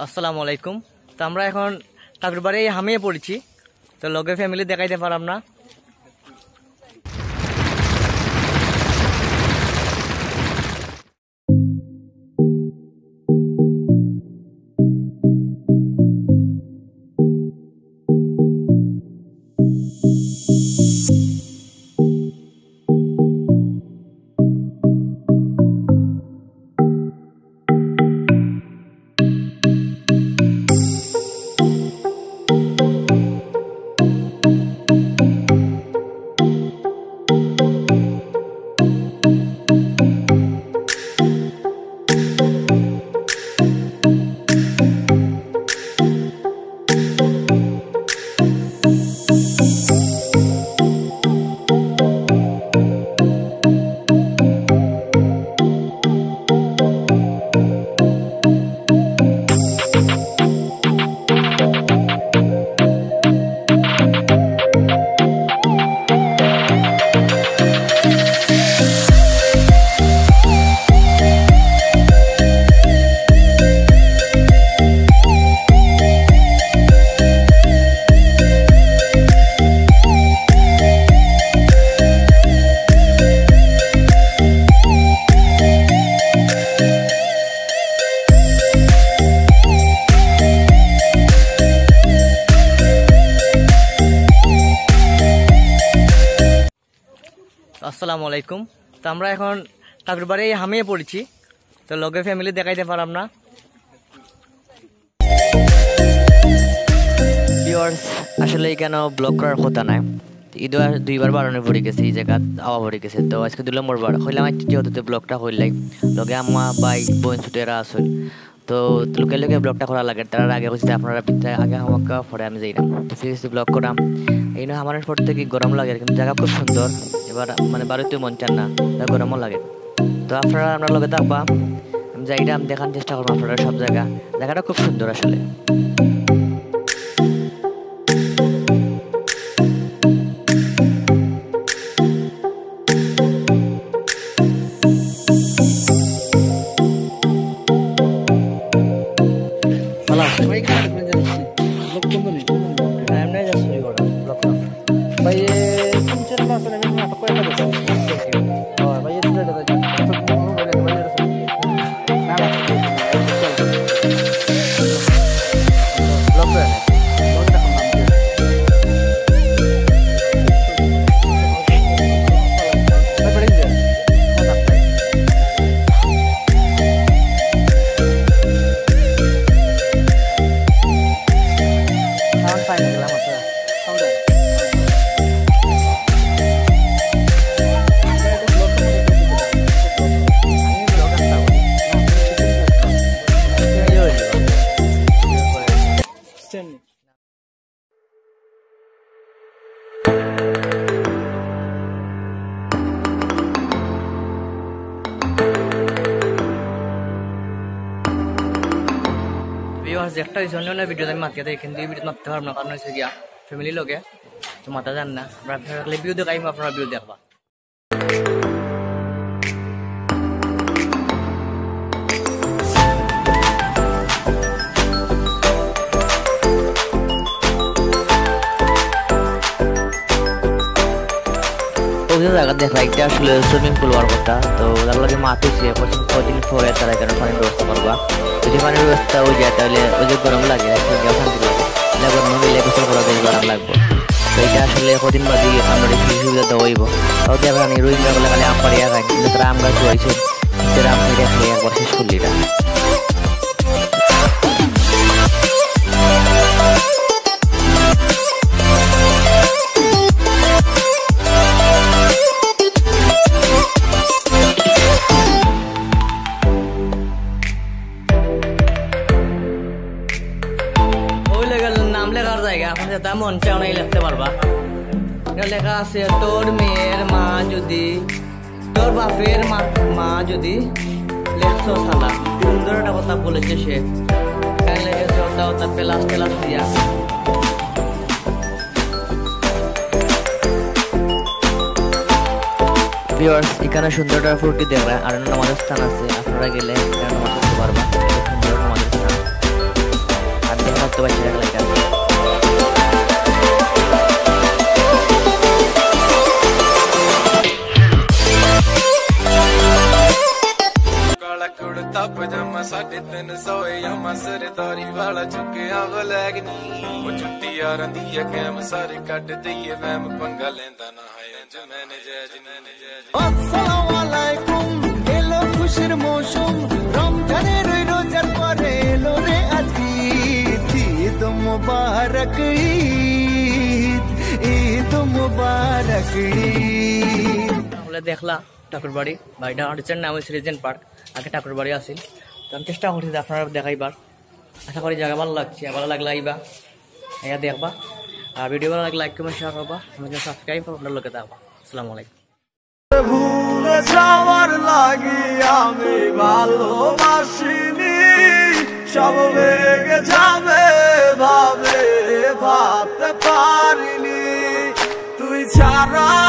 আসসালামু আলাইকুম। তো আমরা এখন কাকুর বাড়ি হামিয়ে পড়েছি, তো লগে ফ্যামিলি দেখাইতে পারলাম না। আসসালামু আলাইকুম। তো আমরা এখন কাকুর বাড়ি হামিয়ে পড়েছি, তো লগে ফ্যামিলি দেখাইতে পারলাম না। আসলে এখানে ব্লগ করার কথা নাই, ঈদ দুইবার বাড়ানো পড়ে গেছে, এই জায়গা আওয়া পড়ে গেছে। তো আজকে 2 নম্বর বার হইলাম যেহেতু ব্লগটা হইলাই লগে আম্মা ভাই বোন ছুটেরা আসল, তো লোকে লোকে ব্লগটা করা লাগে। তার আগে হচ্ছে আপনারা আগে আমাকে পরে আমি যাই না, তো ফিরে ব্লগ করাম। এই না আমার পর থেকে গরম লাগে, কিন্তু জায়গা খুব সুন্দর। এবার মানে বাড়িতে মন চান না, গরমও লাগে। তো আপনারা আমরা লগে থাকবা, আমি যাইটা আমি দেখার চেষ্টা করবো আপনারা সব জায়গাটা খুব সুন্দর আসলে। একটা অন্য ভিডিও আমি মাতিয়ে এখান থেকে ভিডিও মারতে পারবো না, কারণ হচ্ছে গিয়া ফ্যামিলির লগে তো মাথা যান না। আপনারা ভিডিও দেখাই, আপনারা ভিডিও দেখবা। জায়গা দেখা এটা আসলে সুইমিং পুল হওয়ার কথা, তো তার লাগে মাতিছে কদিন পরে তারা এখানে পানির ব্যবস্থা করবা। যদি পানির ব্যবস্থা হয়ে যায় তাহলে ওই যে গরম লাগে শান্তি লাগে, গরম মিলে গোসল করা যায়, গরম লাগবে। তো এটা আসলে কদিন বাদে আমরা একটু সুবিধা দেওয়া হইব। তাহলে আমরা রোহিঙ্গা বলে খালি আম পাড়িয়া খাই, কিন্তু তারা আম গাছ হয়েছে, আম পাড়িয়া খাই একবার শেষ করলি এটা। মন চাও নাই লিখতে পারবা। লেখা আছে তোর মেয়ের মা যদি, তোর বাপের মা যদি লেখছ সালা। সুন্দর একটা কথা বলেছে সে, লেগেছে ওটা ওটা পেলাস টেলাস দিয়া। ভিউয়ার্স এখানে সুন্দরটা ফুর্তি দেখরা আর নামাজের স্থান আছে, আপনারা গেলে এখানে নামাজ পড়তে পারবা। সুন্দর নামাজের স্থান। 300 या मसर तारी वाला चुके आग वो छुट्टी यारां दी कैम सारे कट दईए वैम पंगा लेंदा ना है इंज मैंने আসসালামু আলাইকুম এলো খুশির মৌসুম রমজানের রোজার পরে এলো রে আজ ঈদ মুবারক ঈদ মুবারক বলে দেখলা ঠাকুরবাড়ি বাড়িটা হচ্ছে নাম হচ্ছে রিজেন্ট পার্ক আগে ঠাকুরবাড়ি আসিল তো আমি চেষ্টা করছি যে আপনারা দেখাইবার আশা করি জায়গা ভালো লাগছে ভালো লাগলে আইবা আইয়া দেখবা আর ভিডিও ভালো লাগলে লাইক কমেন্ট শেয়ার করবা আমাকে সাবস্ক্রাইব করে আপনার লোকে দেখবা আসসালামু আলাইকুম ভুলে যাওয়ার লাগি আমি ভালোবাসিনি সব ভেঙে যাবে ভাবে ভাবতে পারিনি তুই ছাড়া